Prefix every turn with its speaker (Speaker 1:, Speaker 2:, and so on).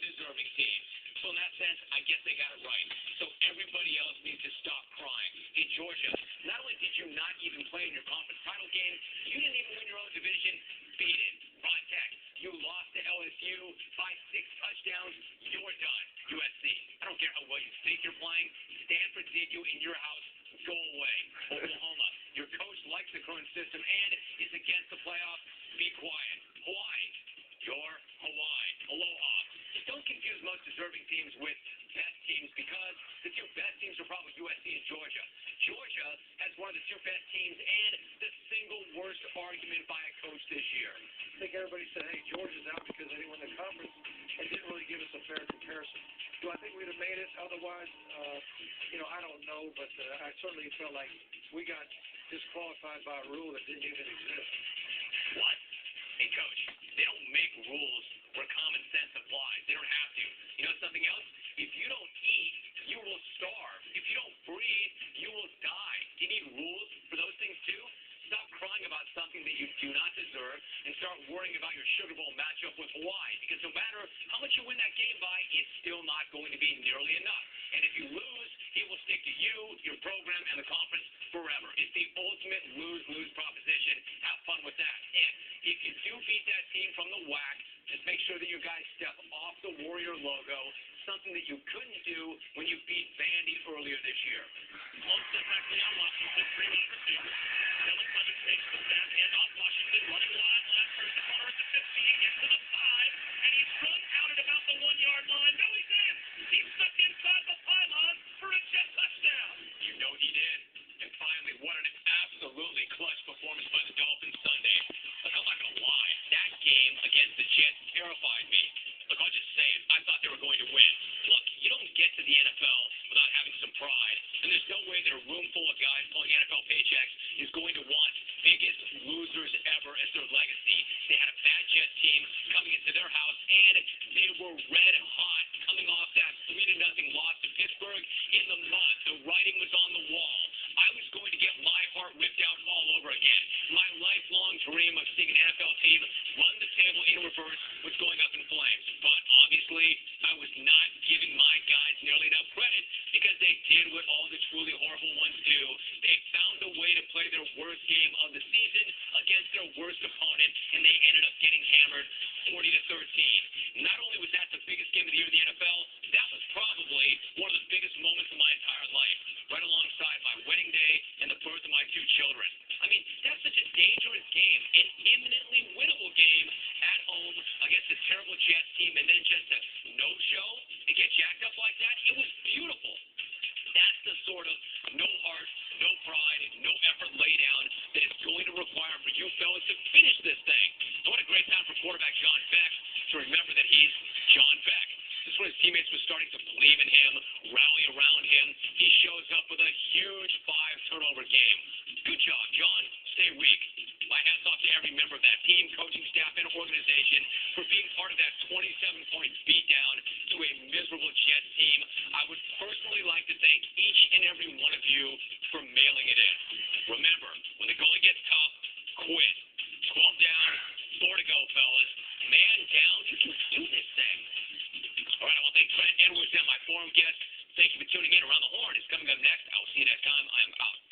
Speaker 1: deserving teams. So in that sense, I guess they got it right. So everybody else needs to stop crying. In Georgia, not only did you not even play in your conference title game, you didn't even win your own division. Beat it. Ron Tech, you lost to LSU by 6 touchdowns. You're done. USC, I don't care how well you think you're playing. Stanford did you in your house. Go away. Oklahoma, your coach likes the current system and is against the playoffs. Be quiet. Hawaii, you're Hawaii. Aloha. Just don't confuse most deserving teams with best teams because the 2 best teams are probably USC and Georgia. Georgia has one of the 2 best teams and the single worst argument by a coach this year.
Speaker 2: I think everybody said, hey, Georgia's out because they didn't win the conference and didn't really give us a fair comparison. Do I think we'd have made it otherwise? I don't know, but I certainly felt like we got disqualified by a rule that didn't even exist.
Speaker 1: What? Hey, Coach, they don't make rules where common sense applies. They don't have to. You know something else? If you don't eat, you will starve. If you don't breathe, you will die. Do you need rules for those things too? Stop crying about something that you do not deserve and start worrying about your Sugar Bowl matchup with Hawaii. Because no matter how much you win that game by, it's still not going to be nearly enough. And if you lose, it will stick to you, your program, and the conference forever. It's the ultimate lose-lose proposition. Have fun with that. And if you do beat that team from the WAC, just make sure that you guys step off the Warrior logo, something that you couldn't do when you beat Vandy earlier this year.
Speaker 3: Close step back on Washington, 3 wide receivers. Dylan Clemens takes the snap, hand off Washington, running wide left, turns the corner at the 15, gets to the 5, and he's run out at about the 1-yard line. No, he's in. He's stuck inside the pylon for a Jet touchdown.
Speaker 1: You know he did. And finally, what an absolutely clutch performance by the Dolphins Sunday. Look, I'm not going to lie. That game against the Jets terrified me. Look, I'll just say it. I thought they were going to win. Look, you don't get to the NFL without having some pride. And there's no way that a room full of guys pulling NFL paychecks is going to want biggest losers ever as their legacy. They had a bad Jets team coming into their house, and they were red hot coming off that 3-0 loss to Pittsburgh in the mud. The writing was on the wall. I was going to get my heart ripped out all over again. My lifelong dream of seeing an NFL team run the table in reverse was going up in flames. But obviously, I was not giving my guys nearly enough credit because they did what all the truly horrible ones do. They found a way to play their worst game of the season against their worst opponent, and they ended up getting hammered 40-13. Not only was that the biggest game of the year in the NFL, that was probably one of the biggest moments of my entire life, right alongside my wedding day and the birth of my 2 children. I mean, that's such a dangerous game, an imminently winnable game at home against a terrible Jets team, and then just a no-show and get jacked up like that. It was beautiful. That's the sort of no heart, no pride, no effort laydown that it's going to require for you fellas to finish this thing. So what a great time for quarterback John Beck to remember that he's John Beck. This is when his teammates were starting to believe in him, rally around him. He shows up with a huge 5-turnover game. Good job, John. Stay weak. My hat's off to every member of that team, coaching staff, and organization for being part of that 27-point beatdown to a miserable Jets team. I would personally like to thank each and every one of you for mailing it in. Remember, when the going gets tough, quit. 12 down, 4 to go, fellas. Man down, you can do this thing. All right, I want to thank Trent Edwards and my forum guests. Thank you for tuning in. Around the Horn is coming up next. I will see you next time. I am out.